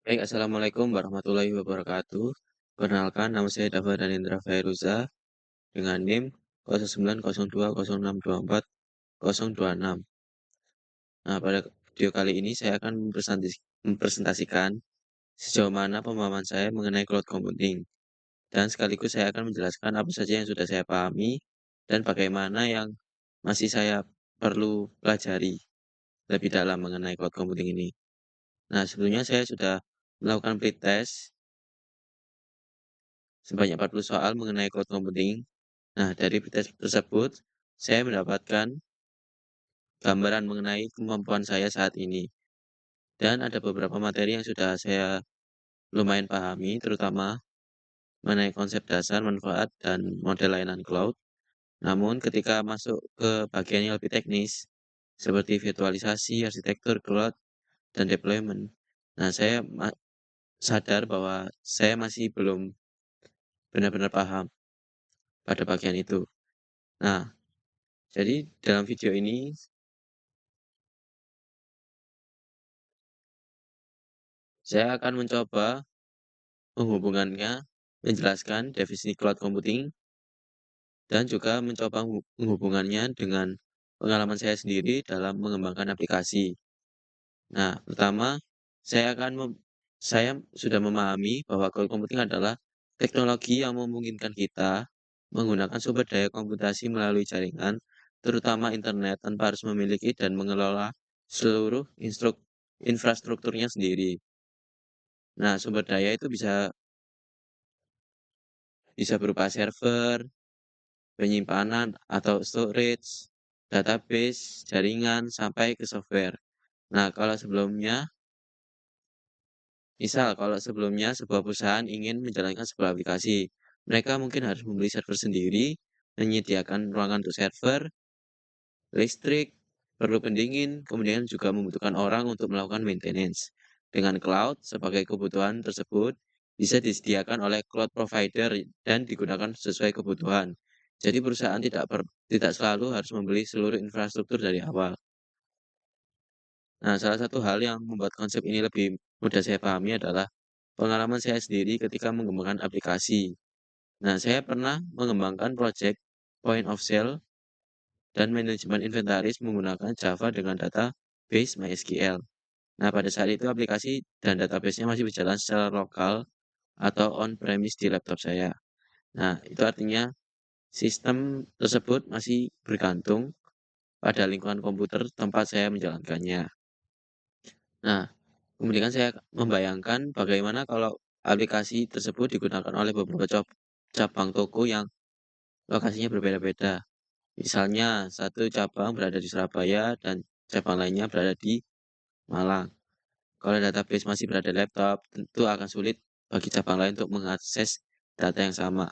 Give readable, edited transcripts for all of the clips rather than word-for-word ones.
Baik, assalamualaikum warahmatullahi wabarakatuh. Perkenalkan, nama saya Dava Danendra Fairuza dengan NIM 09020624 026. Nah, pada video kali ini saya akan mempresentasikan sejauh mana pemahaman saya mengenai cloud computing, dan sekaligus saya akan menjelaskan apa saja yang sudah saya pahami dan bagaimana yang masih saya perlu pelajari lebih dalam mengenai cloud computing ini. Nah, sebelumnya saya sudah melakukan pretest sebanyak 40 soal mengenai cloud computing. Nah, dari tes tersebut, saya mendapatkan gambaran mengenai kemampuan saya saat ini. Dan ada beberapa materi yang sudah saya lumayan pahami, terutama mengenai konsep dasar, manfaat, dan model layanan cloud. Namun, ketika masuk ke bagian yang lebih teknis, seperti virtualisasi, arsitektur cloud, dan deployment, nah sadar bahwa saya masih belum benar-benar paham pada bagian itu. Nah, jadi dalam video ini saya akan mencoba menghubungannya, menjelaskan definisi cloud computing, dan juga mencoba menghubungannya dengan pengalaman saya sendiri dalam mengembangkan aplikasi. Nah, pertama, saya akan saya sudah memahami bahwa cloud computing adalah teknologi yang memungkinkan kita menggunakan sumber daya komputasi melalui jaringan, terutama internet, tanpa harus memiliki dan mengelola seluruh infrastrukturnya sendiri. Nah, sumber daya itu bisa bisa berupa server, penyimpanan atau storage, database, jaringan, sampai ke software. Nah, kalau sebelumnya sebuah perusahaan ingin menjalankan sebuah aplikasi, mereka mungkin harus membeli server sendiri, menyediakan ruangan untuk server, listrik, perlu pendingin, kemudian juga membutuhkan orang untuk melakukan maintenance. Dengan cloud, sebagai kebutuhan tersebut bisa disediakan oleh cloud provider dan digunakan sesuai kebutuhan. Jadi perusahaan tidak selalu harus membeli seluruh infrastruktur dari awal. Nah, salah satu hal yang membuat konsep ini lebih mudah saya pahami adalah pengalaman saya sendiri ketika mengembangkan aplikasi. Nah, saya pernah mengembangkan project point of sale dan manajemen inventaris menggunakan Java dengan database MySQL. Nah, pada saat itu aplikasi dan database-nya masih berjalan secara lokal atau on-premise di laptop saya. Nah, itu artinya sistem tersebut masih bergantung pada lingkungan komputer tempat saya menjalankannya. Nah, kemudian saya membayangkan bagaimana kalau aplikasi tersebut digunakan oleh beberapa cabang toko yang lokasinya berbeda-beda. Misalnya, satu cabang berada di Surabaya dan cabang lainnya berada di Malang. Kalau database masih berada di laptop, tentu akan sulit bagi cabang lain untuk mengakses data yang sama.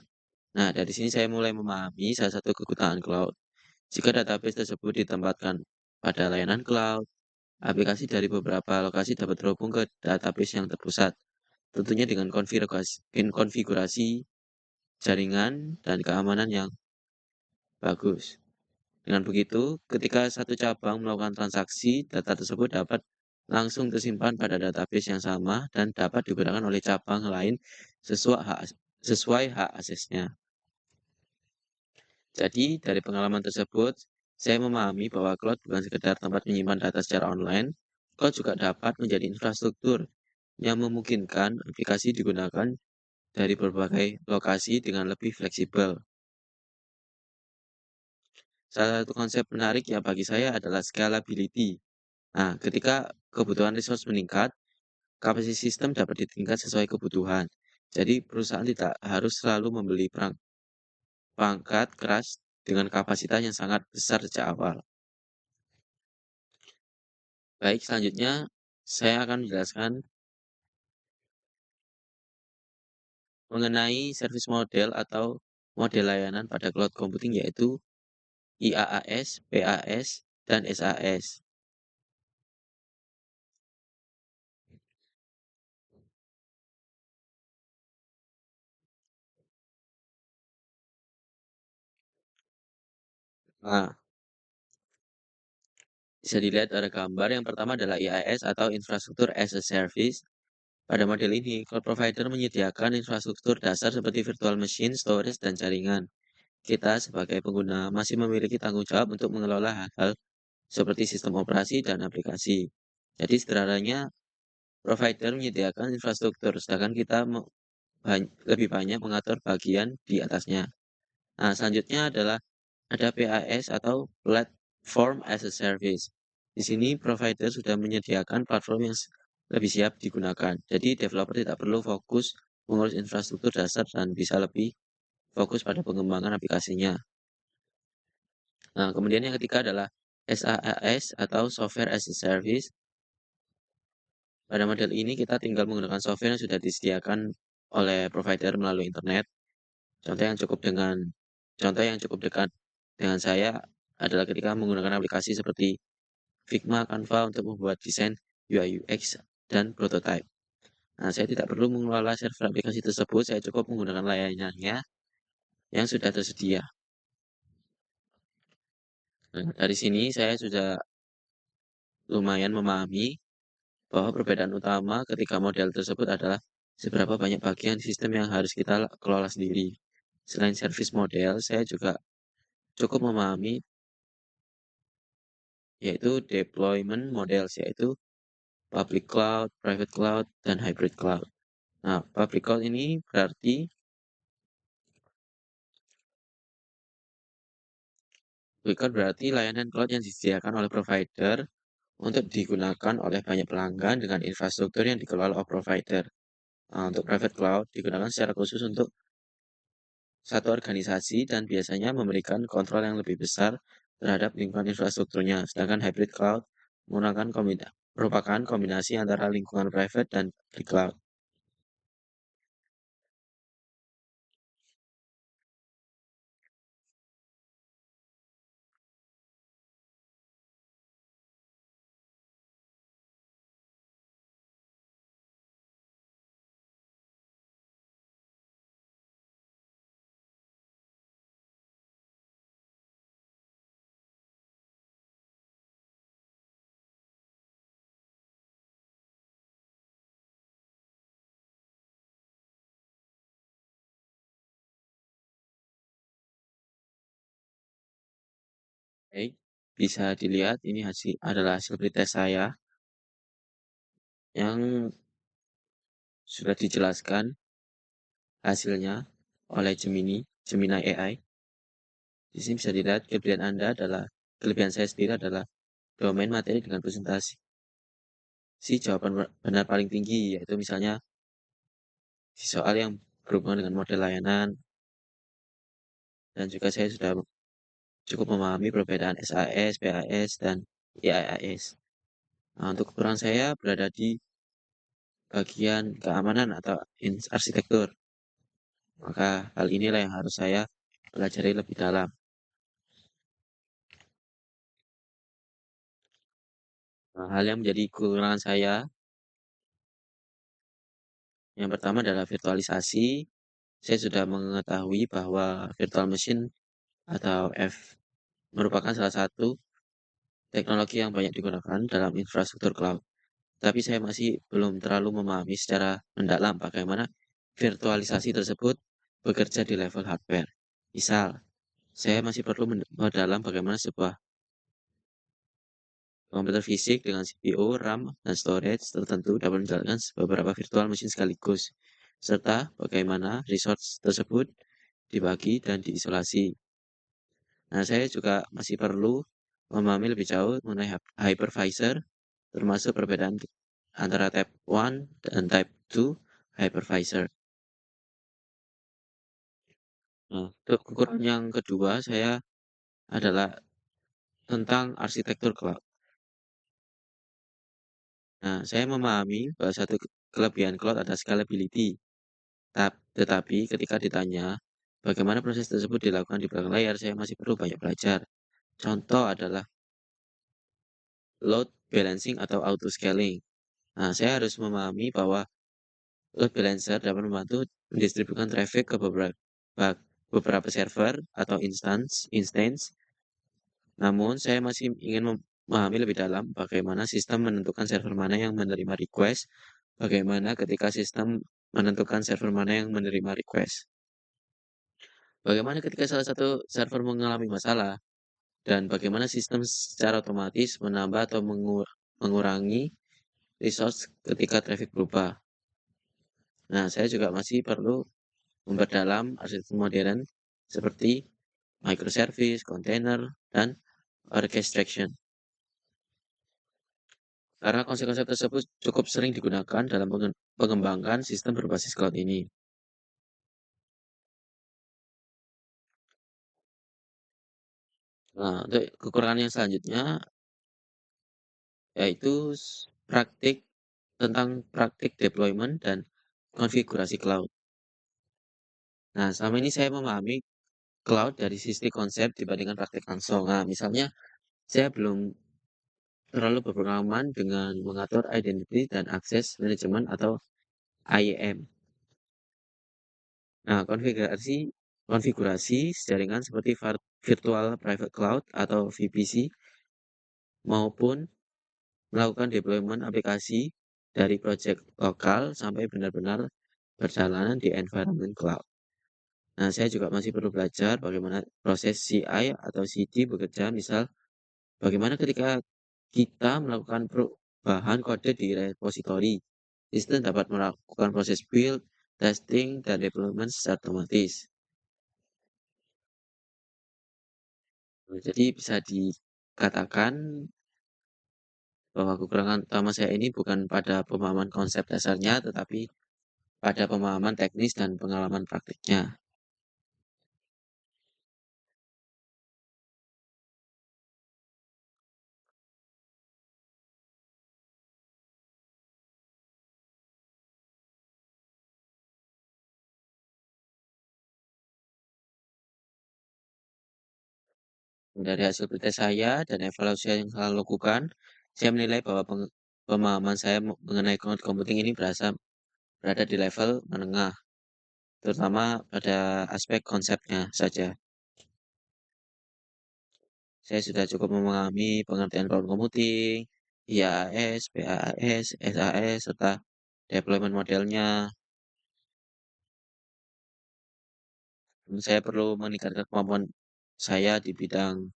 Nah, dari sini saya mulai memahami salah satu kegunaan cloud. Jika database tersebut ditempatkan pada layanan cloud, aplikasi dari beberapa lokasi dapat terhubung ke database yang terpusat, tentunya dengan konfigurasi jaringan dan keamanan yang bagus. Dengan begitu, ketika satu cabang melakukan transaksi, data tersebut dapat langsung tersimpan pada database yang sama dan dapat digunakan oleh cabang lain sesuai hak aksesnya. Jadi, dari pengalaman tersebut, saya memahami bahwa cloud bukan sekedar tempat menyimpan data secara online, cloud juga dapat menjadi infrastruktur yang memungkinkan aplikasi digunakan dari berbagai lokasi dengan lebih fleksibel. Salah satu konsep menarik yang bagi saya adalah scalability. Nah, ketika kebutuhan resource meningkat, kapasitas sistem dapat ditingkat sesuai kebutuhan. Jadi, perusahaan tidak harus selalu membeli perangkat keras dengan kapasitas yang sangat besar sejak awal. Baik, selanjutnya saya akan menjelaskan mengenai service model atau model layanan pada cloud computing, yaitu IaaS, PaaS, dan SaaS. Nah, bisa dilihat ada gambar yang pertama adalah IaaS atau Infrastructure as a Service. Pada model ini, cloud provider menyediakan infrastruktur dasar seperti virtual machine, storage, dan jaringan. Kita sebagai pengguna masih memiliki tanggung jawab untuk mengelola hal-hal seperti sistem operasi dan aplikasi. Jadi sederhananya, provider menyediakan infrastruktur, sedangkan kita lebih banyak mengatur bagian di atasnya. Nah, selanjutnya adalah ada PaaS atau Platform as a Service. Di sini provider sudah menyediakan platform yang lebih siap digunakan. Jadi developer tidak perlu fokus mengurus infrastruktur dasar dan bisa lebih fokus pada pengembangan aplikasinya. Nah, kemudian yang ketiga adalah SaaS atau Software as a Service. Pada model ini kita tinggal menggunakan software yang sudah disediakan oleh provider melalui internet. Contoh yang cukup dengan contoh yang cukup dekat dengan saya adalah ketika menggunakan aplikasi seperti Figma, Canva untuk membuat desain UI UX dan prototype. Nah, saya tidak perlu mengelola server aplikasi tersebut, saya cukup menggunakan layanannya yang sudah tersedia. Nah, dari sini saya sudah lumayan memahami bahwa perbedaan utama ketika model tersebut adalah seberapa banyak bagian sistem yang harus kita kelola sendiri. Selain service model, saya juga cukup memahami yaitu deployment models, yaitu public cloud, private cloud, dan hybrid cloud. Nah, public cloud ini berarti layanan cloud yang disediakan oleh provider untuk digunakan oleh banyak pelanggan dengan infrastruktur yang dikelola oleh provider. Nah, untuk private cloud digunakan secara khusus untuk satu organisasi dan biasanya memberikan kontrol yang lebih besar terhadap lingkungan infrastrukturnya. Sedangkan hybrid cloud merupakan kombinasi antara lingkungan private dan public cloud. Baik, bisa dilihat ini adalah hasil pretest saya yang sudah dijelaskan hasilnya oleh Gemini AI. Di sini bisa dilihat kelebihan saya sendiri adalah domain materi dengan presentasi. Si jawaban benar paling tinggi, yaitu misalnya di soal yang berhubungan dengan model layanan, dan juga saya sudah cukup memahami perbedaan SAS, PAS, dan IaaS. Nah, untuk kekurangan saya berada di bagian keamanan atau arsitektur. Maka hal inilah yang harus saya pelajari lebih dalam. Nah, hal yang menjadi kekurangan saya, yang pertama adalah virtualisasi. Saya sudah mengetahui bahwa virtual machine atau merupakan salah satu teknologi yang banyak digunakan dalam infrastruktur cloud. Tapi saya masih belum terlalu memahami secara mendalam bagaimana virtualisasi tersebut bekerja di level hardware. Misal, saya masih perlu mendalam bagaimana sebuah komputer fisik dengan CPU, RAM, dan storage tertentu dapat menjalankan beberapa virtual machine sekaligus, serta bagaimana resource tersebut dibagi dan diisolasi. Nah, saya juga masih perlu memahami lebih jauh mengenai hypervisor, termasuk perbedaan antara Type 1 dan Type 2 hypervisor. Nah, untuk kekurangan yang kedua saya adalah tentang arsitektur cloud. Nah, saya memahami bahwa satu kelebihan cloud adalah scalability. Tetapi ketika ditanya bagaimana proses tersebut dilakukan di belakang layar, saya masih perlu banyak belajar. Contoh adalah load balancing atau auto scaling. Nah, saya harus memahami bahwa load balancer dapat membantu mendistribusikan traffic ke beberapa server atau instance. Namun, saya masih ingin memahami lebih dalam bagaimana sistem menentukan server mana yang menerima request Bagaimana ketika sistem menentukan server mana yang menerima request? Bagaimana ketika salah satu server mengalami masalah? Dan bagaimana sistem secara otomatis menambah atau mengurangi resource ketika traffic berubah? Nah, saya juga masih perlu memperdalam arsitektur modern seperti microservice, container, dan orchestration. Karena konsep-konsep tersebut cukup sering digunakan dalam pengembangan sistem berbasis cloud ini. Nah, untuk kekurangan yang selanjutnya yaitu praktik deployment dan konfigurasi cloud. Nah, selama ini saya memahami cloud dari sisi konsep dibandingkan praktik langsung. Nah, misalnya saya belum terlalu berpengalaman dengan mengatur identity dan akses manajemen atau IAM. Nah, konfigurasi jaringan seperti Virtual Private Cloud atau VPC maupun melakukan deployment aplikasi dari project lokal sampai benar-benar berjalan di environment cloud. Nah, saya juga masih perlu belajar bagaimana proses CI atau CD bekerja, misal bagaimana ketika kita melakukan perubahan kode di repository, sistem dapat melakukan proses build, testing, dan deployment secara otomatis. Jadi bisa dikatakan bahwa kekurangan utama saya ini bukan pada pemahaman konsep dasarnya, tetapi pada pemahaman teknis dan pengalaman praktiknya. Dari hasil penelitian saya dan evaluasi yang saya lakukan, saya menilai bahwa pemahaman saya mengenai cloud computing ini berada di level menengah, terutama pada aspek konsepnya saja. Saya sudah cukup memahami pengertian cloud computing, IaaS, PaaS, SaaS, serta deployment modelnya. Saya perlu meningkatkan kemampuan saya di bidang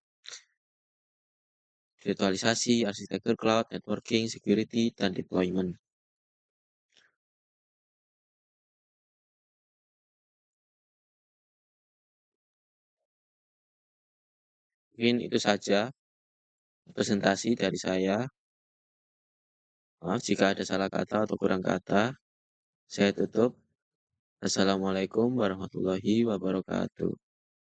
virtualisasi, arsitektur cloud, networking, security, dan deployment. Mungkin itu saja presentasi dari saya. Maaf jika ada salah kata atau kurang kata. Saya tutup. Assalamualaikum warahmatullahi wabarakatuh.